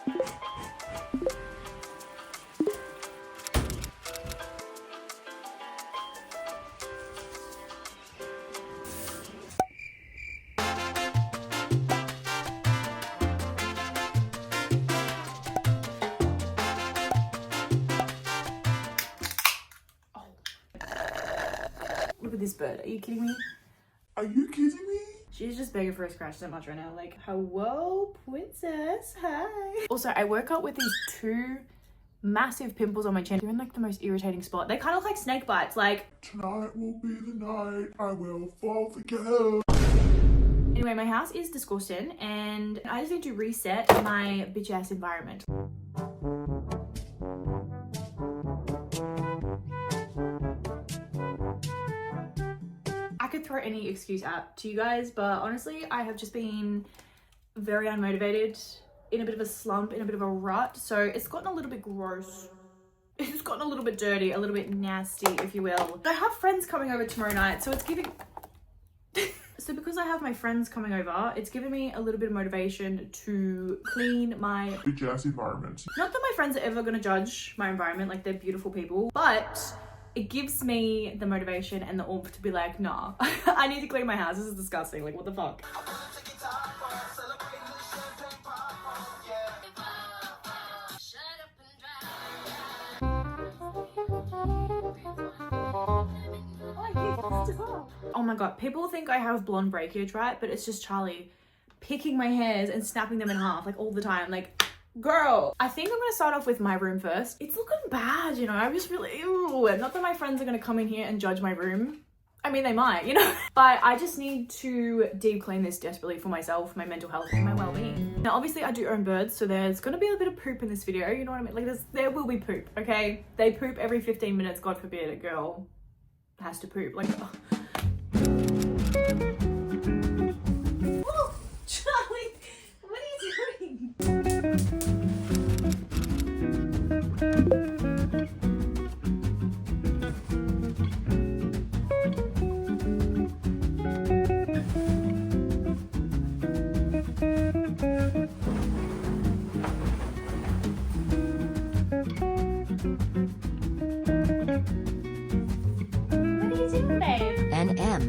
Look at this bird. Are you kidding me? Are you kidding me? She's just begging for a scratch so much right now. Like, hello, princess. Hi. Also, I woke up with these two massive pimples on my chin. They're in like the most irritating spot. They kind of look like snake bites. Like, tonight will be the night I will fall for girl. Anyway, my house is disgusting and I just need to reset my bitch ass environment. I could throw any excuse out to you guys, but honestly, I have just been very unmotivated, in a bit of a slump, in a bit of a rut. So it's gotten a little bit gross. It's gotten a little bit dirty, a little bit nasty, if you will. I have friends coming over tomorrow night, so it's giving... So because I have my friends coming over, it's given me a little bit of motivation to clean my bitch ass environment. Not that my friends are ever gonna judge my environment, like they're beautiful people, but it gives me the motivation and the oomph to be like, nah, I need to clean my house. This is disgusting. Like, what the fuck? Oh my god, people think I have blonde breakage, right? But it's just Charlie picking my hairs and snapping them in half, like all the time. Like, girl. I think I'm gonna start off with my room first. It's looking bad, you know. I'm just really, ew. Not that my friends are gonna come in here and judge my room. I mean, they might, you know. But I just need to deep clean this desperately for myself, my mental health, and my well-being. Now, obviously, I do own birds, so there's gonna be a bit of poop in this video. You know what I mean? Like, there will be poop. Okay, they poop every 15 minutes. God forbid a girl has to poop. Like, oh. Oh, Charlie, what are you doing? NM.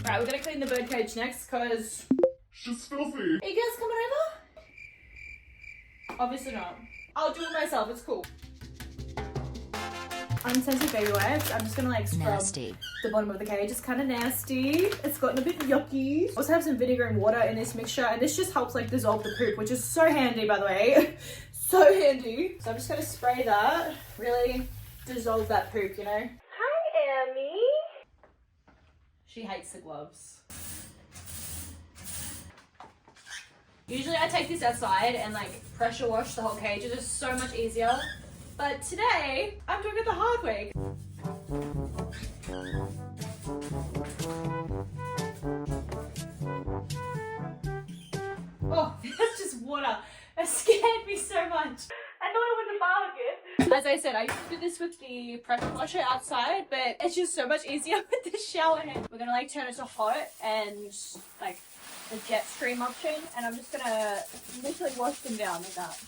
Right, we're gonna clean the bird cage next because She's filthy. are you guys coming over? Obviously not. I'll do it myself, it's cool. Unscented baby wipes. I'm just gonna like scrub the bottom of the cage. It's kind of nasty. It's gotten a bit yucky. Also have some vinegar and water in this mixture, and this just helps like dissolve the poop, which is so handy, by the way. So handy. So I'm just gonna spray that, really dissolve that poop, you know. Hi, Amy. She hates the gloves. Usually I take this outside and like pressure wash the whole cage. It's just so much easier. But today, I'm doing it the hard way. Oh, that's just water. That scared me so much. I thought it was a bargain. As I said, I used to do this with the pressure washer outside, but it's just so much easier with the shower head. We're gonna like turn it to hot and like the jet stream option, and I'm just gonna literally wash them down like that.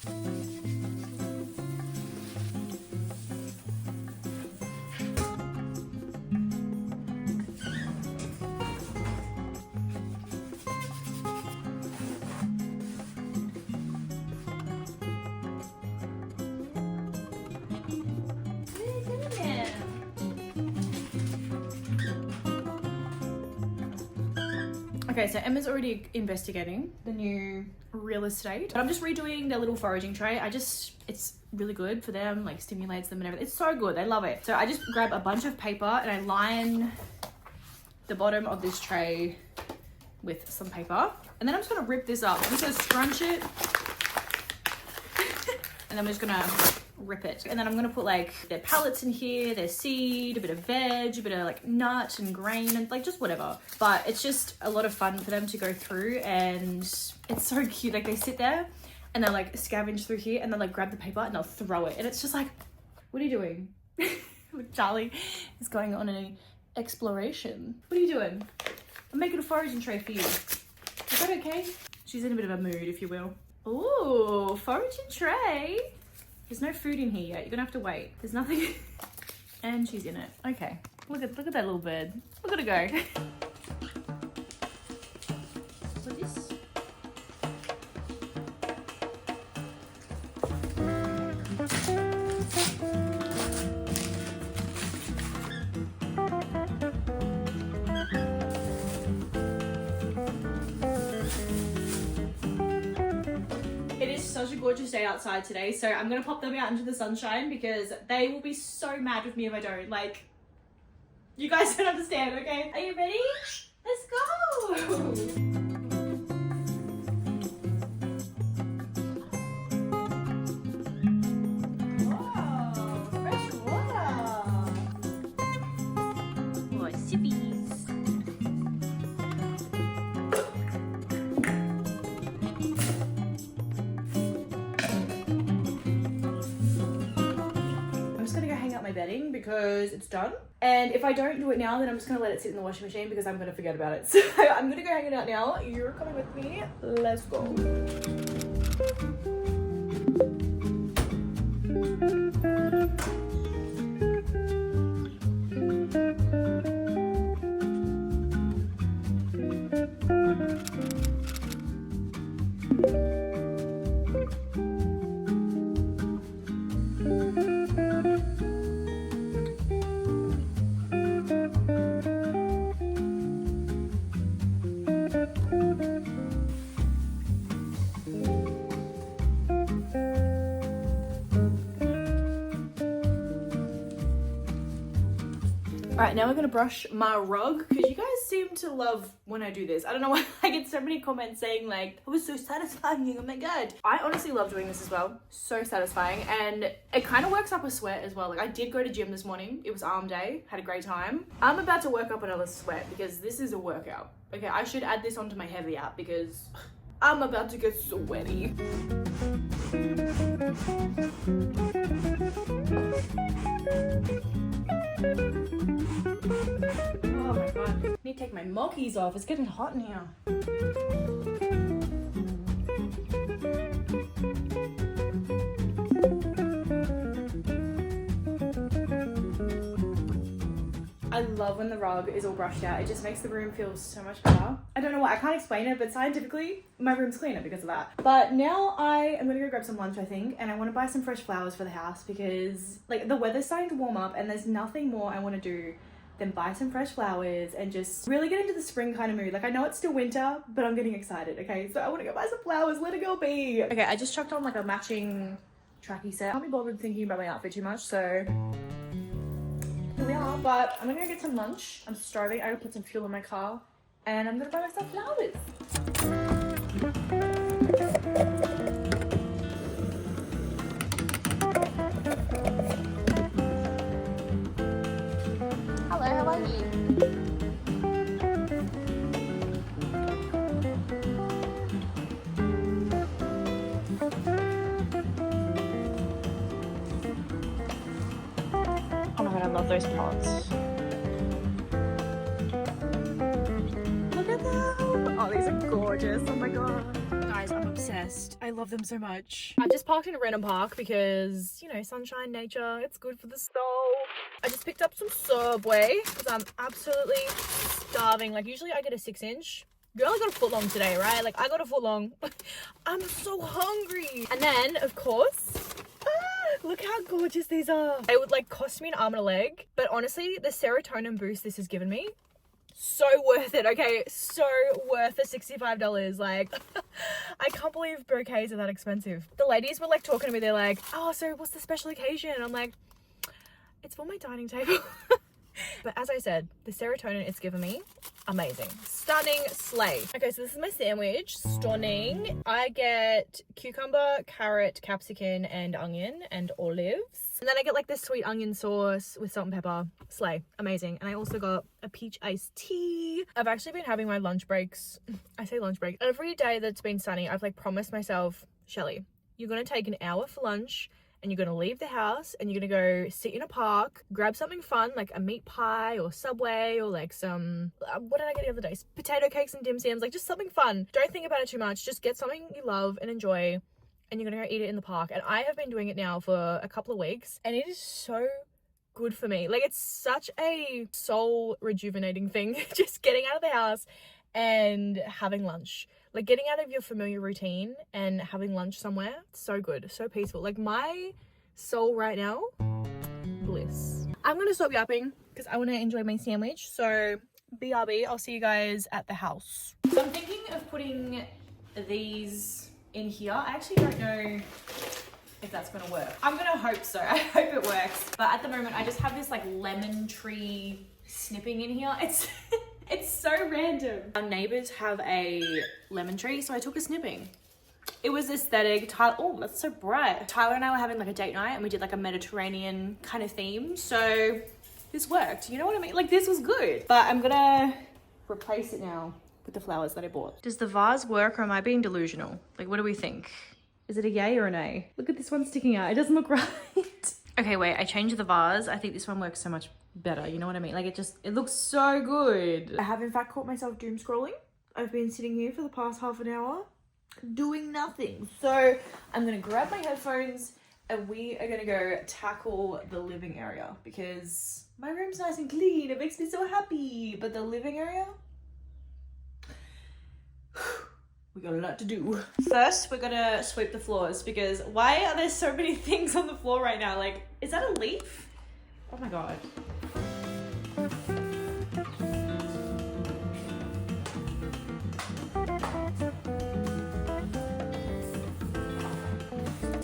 Okay, so Emma's already investigating the new real estate. But I'm just redoing their little foraging tray. It's really good for them, like stimulates them and everything. It's so good, they love it. So I just grab a bunch of paper and I line the bottom of this tray with some paper. And then I'm just gonna rip this up. I'm just gonna scrunch it. And then I'm just gonna rip it. And then I'm gonna put like their pellets in here, their seed, a bit of veg, a bit of like nut and grain and like just whatever. But it's just a lot of fun for them to go through, and it's so cute. Like they sit there and they'll like scavenge through here and they'll like grab the paper and they'll throw it. And it's just like, what are you doing? Charlie is going on an exploration. What are you doing? I'm making a foraging tray for you. Is that okay? She's in a bit of a mood, if you will. Ooh, foraging tray. There's no food in here yet. You're gonna have to wait. There's nothing. And she's in it. Okay. Look at that little bird. Look at her go. What is this? It is such a gorgeous day outside today, so I'm gonna pop them out into the sunshine because they will be so mad with me if I don't. Like, you guys don't understand, okay? Are you ready? Let's go! Whoa, fresh water! Oh, sippies. My bedding because it's done, and if I don't do it now, then I'm just gonna let it sit in the washing machine because I'm gonna forget about it. So I'm gonna go hang it out now. You're coming with me. Let's go. Alright, now we're gonna brush my rug because you guys seem to love when I do this. I don't know why I get so many comments saying like, it was so satisfying, oh my god. I honestly love doing this as well. So satisfying, and it kind of works up a sweat as well. Like, I did go to gym this morning. It was arm day, had a great time. I'm about to work up another sweat because this is a workout. Okay, I should add this onto my heavy app because I'm about to get sweaty. Oh my god. I need to take my mockies off. It's getting hot in here. I love when the rug is all brushed out. It just makes the room feel so much better. I don't know why, I can't explain it, but scientifically, my room's cleaner because of that. But now I am gonna go grab some lunch, I think, and I wanna buy some fresh flowers for the house because like the weather's starting to warm up and there's nothing more I wanna do than buy some fresh flowers and just really get into the spring kind of mood. Like, I know it's still winter, but I'm getting excited, okay? So I wanna go buy some flowers, let it go be. Okay, I just chucked on like a matching tracky set. I can't be bothered thinking about my outfit too much, so here we are, but I'm gonna go get some lunch. I'm starving. I gotta put some fuel in my car and I'm gonna buy myself flowers. Hello, how are you? Oh my god, I love those pots. Look at them! Oh, these are gorgeous. Oh my god. Guys, I'm obsessed. I love them so much. I just parked in a random park because, you know, sunshine, nature, it's good for the soul. I just picked up some Subway because I'm absolutely starving. Like, usually I get a 6-inch. Girl, I got a foot long today, right? Like, I got a foot long. I'm so hungry. And then, of course, look how gorgeous these are. It would like cost me an arm and a leg, but honestly, the serotonin boost this has given me, so worth it, okay? So worth the $65. Like, I can't believe bouquets are that expensive. The ladies were like talking to me, they're like, oh, so what's the special occasion? And I'm like, it's for my dining table. But as I said, the serotonin it's given me, amazing. Stunning, slay. Okay, so this is my sandwich. Stunning. I get cucumber, carrot, capsicum, and onion, and olives. And then I get like this sweet onion sauce with salt and pepper. Slay. Amazing. And I also got a peach iced tea. I've actually been having my lunch breaks. I say lunch break. Every day that's been sunny, I've like promised myself, Shelly, you're gonna take an hour for lunch and you're gonna leave the house and you're gonna go sit in a park, grab something fun like a meat pie or Subway or like some, what did I get the other day? Potato cakes and dim sums, like just something fun. Don't think about it too much. Just get something you love and enjoy, and you're gonna go eat it in the park. And I have been doing it now for a couple of weeks, and it is so good for me. Like, it's such a soul rejuvenating thing. Just getting out of the house and having lunch, like getting out of your familiar routine and having lunch somewhere. So good, so peaceful. Like, my soul right now, bliss. I'm gonna stop yapping because I want to enjoy my sandwich. So BRB, I'll see you guys at the house. So I'm thinking of putting these in here. I actually don't know if that's gonna work. I'm gonna hope so. I hope it works. But at the moment, I just have this like lemon tree snipping in here. It's it's so random. Our neighbors have a lemon tree, so I took a snipping. It was aesthetic. Oh, that's so bright. Tyler and I were having like a date night, and we did like a Mediterranean kind of theme. So this worked. You know what I mean? Like, this was good. But I'm gonna replace it now with the flowers that I bought. Does the vase work, or am I being delusional? Like, what do we think? Is it a yay or an A? Look at this one sticking out. It doesn't look right. Okay, wait, I changed the vase. I think this one works so much better. You know what I mean? Like, it looks so good. I have in fact caught myself doom scrolling. I've been sitting here for the past half an hour doing nothing. So I'm gonna grab my headphones and we are gonna go tackle the living area because my room's nice and clean. It makes me so happy. But the living area, we got a lot to do. First, we're gonna sweep the floors because why are there so many things on the floor right now? Like, is that a leaf? Oh my God.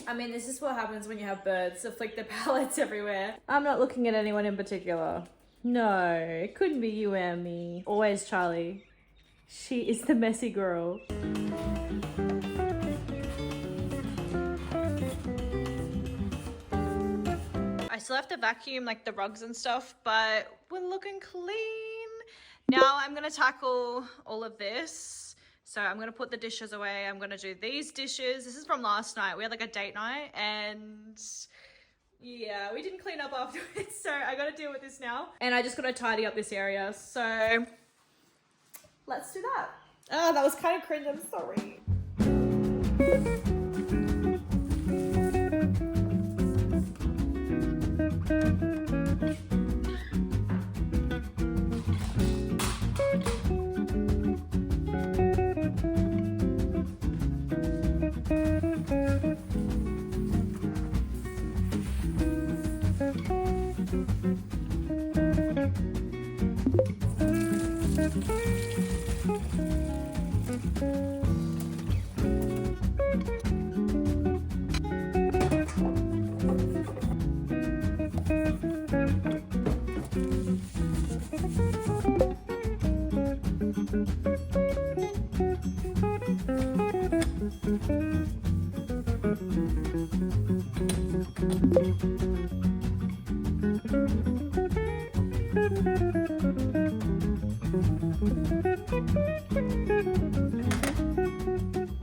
I mean, this is what happens when you have birds that flick their pallets everywhere. I'm not looking at anyone in particular. No, it couldn't be you and me. Always Charli. She is the messy girl. I still have to vacuum like the rugs and stuff, but we're looking clean. Now I'm gonna tackle all of this. So I'm gonna put the dishes away. I'm gonna do these dishes. This is from last night. We had like a date night and yeah, we didn't clean up afterwards. So I gotta deal with this now. And I just gotta tidy up this area. So let's do that. Oh, that was kind of cringe, I'm sorry.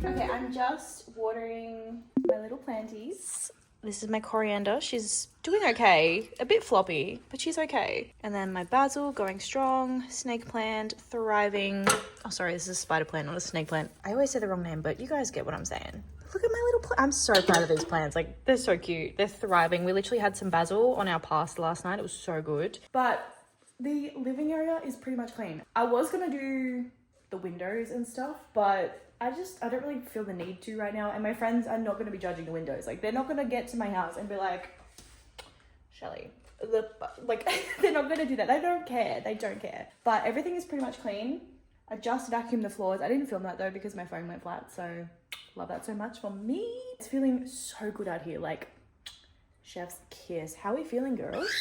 Okay, I'm just watering my little planties. This is my coriander. She's doing okay. A bit floppy, but she's okay. And then my basil going strong. Snake plant thriving. Oh, sorry, this is a spider plant, not a snake plant. I always say the wrong name, but you guys get what I'm saying. Look at my little plant. I'm so proud of these plants. Like, they're so cute. They're thriving. We literally had some basil on our pasta last night. It was so good. But the living area is pretty much clean. I was gonna do the windows and stuff, but I don't really feel the need to right now. And my friends are not gonna be judging the windows. Like, they're not gonna get to my house and be like, Shelly, like, they're not gonna do that. They don't care. They don't care. But everything is pretty much clean. I just vacuumed the floors. I didn't film that though because my phone went flat. So love that so much for me. It's feeling so good out here. Like, chef's kiss. How are we feeling, girls?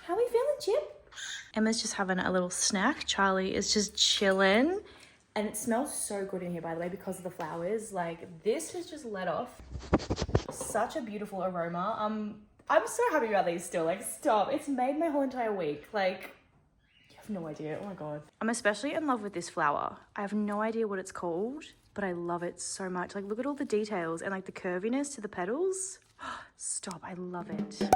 How are we feeling, Chip? Emma's just having a little snack. Charli is just chilling. And it smells so good in here, by the way, because of the flowers. Like, this has just let off such a beautiful aroma. I'm so happy about these still. Like, stop. It's made my whole entire week. Like, you have no idea. Oh my God. I'm especially in love with this flower. I have no idea what it's called, but I love it so much. Like, look at all the details and like the curviness to the petals. Stop, I love it.